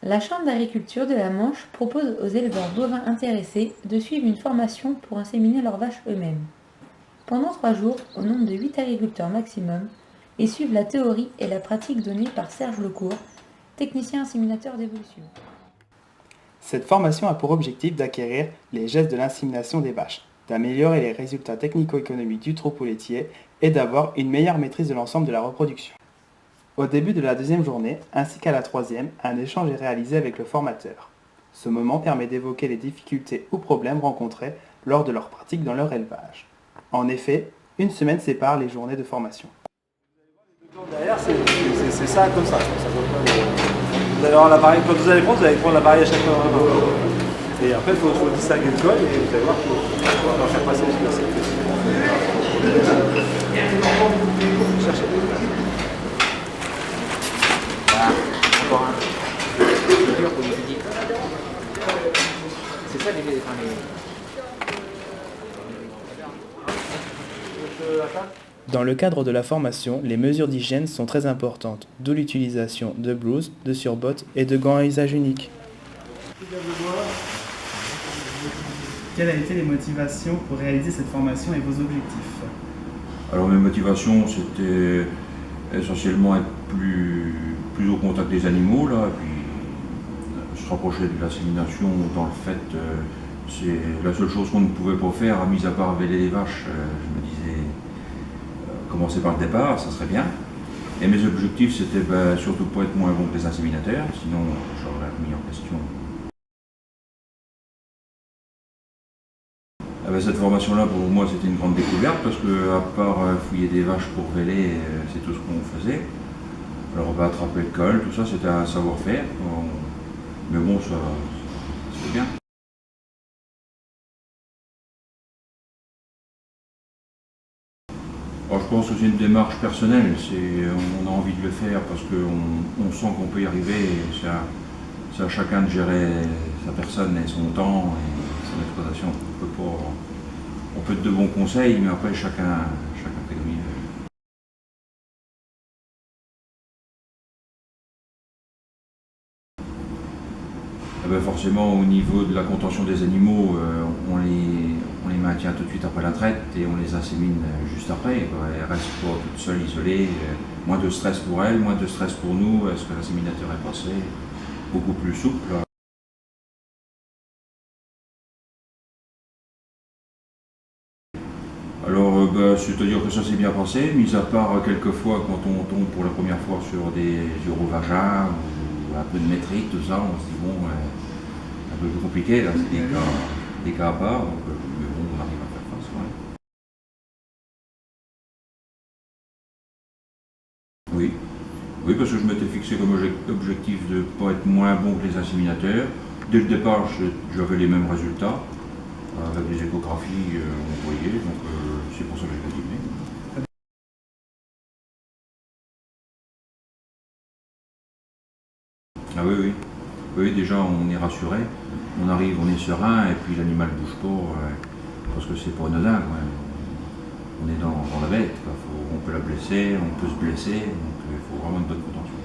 La Chambre d'agriculture de la Manche propose aux éleveurs bovins intéressés de suivre une formation pour inséminer leurs vaches eux-mêmes. Pendant 3 jours, au nombre de 8 agriculteurs maximum, ils suivent la théorie et la pratique donnée par Serge Lecourt, technicien inséminateur d'évolution. Cette formation a pour objectif d'acquérir les gestes de l'insémination des vaches, d'améliorer les résultats technico-économiques du troupeau laitier et d'avoir une meilleure maîtrise de l'ensemble de la reproduction. Au début de la deuxième journée, ainsi qu'à la troisième, un échange est réalisé avec le formateur. Ce moment permet d'évoquer les difficultés ou problèmes rencontrés lors de leur pratique dans leur élevage. En effet, une semaine sépare les journées de formation. Derrière, c'est ça, comme ça. Vous allez avoir l'appareil, quand vous allez prendre l'appareil à chaque fois. Et après, il faut distinguer le col et vous allez voir qu'on va faire passer la sécurité. Cherchez. Voilà, encore un. C'est dur pour les petits. C'est ça les. Dans le cadre de la formation, les mesures d'hygiène sont très importantes, d'où l'utilisation de blouses, de surbottes et de gants à usage unique. Quelles ont été les motivations pour réaliser cette formation et vos objectifs? Alors mes motivations, c'était essentiellement être plus au contact des animaux, là, et puis se rapprocher de l'insémination dans le fait, c'est la seule chose qu'on ne pouvait pas faire, mis à part véler les vaches. Je me disais, commencer par le départ, ça serait bien. Et mes objectifs, c'était surtout pas être moins bon que les inséminateurs, sinon j'aurais remis en question. Cette formation-là, pour moi, c'était une grande découverte parce que, à part fouiller des vaches pour véler, c'est tout ce qu'on faisait. Alors, attraper le col, tout ça, c'était un savoir-faire. Mais bon, ça c'est bien. Alors, je pense que c'est une démarche personnelle. On a envie de le faire parce qu'on sent qu'on peut y arriver. C'est à chacun de gérer sa personne et son temps et son exploitation. On peut être de bons conseils, mais après chacun fait comme il veut. Forcément, au niveau de la contention des animaux, on les maintient tout de suite après la traite et on les insémine juste après. Elles restent pas toutes seules, isolées. Moins de stress pour elles, moins de stress pour nous. Est-ce que l'inséminateur est passé beaucoup plus souple? Alors, c'est-à-dire que ça s'est bien passé, mis à part quelques fois quand on tombe pour la première fois sur des urovagins ou un peu de métrique, tout ça, on se dit bon, un peu plus compliqué, là, c'est des cas à part, donc, mais bon, on arrive à faire face. Ouais. Oui, parce que je m'étais fixé comme objectif de ne pas être moins bon que les inséminateurs. Dès le départ, j'avais les mêmes résultats. Avec les échographies, on voyait, donc c'est pour ça que j'ai continué. Ah oui, oui. Oui, déjà on est rassuré, on arrive, on est serein, et puis l'animal ne bouge pas, parce que c'est pas anodin, quoi. On est dans la bête, quoi. On peut la blesser, on peut se blesser, donc il faut vraiment une bonne contention.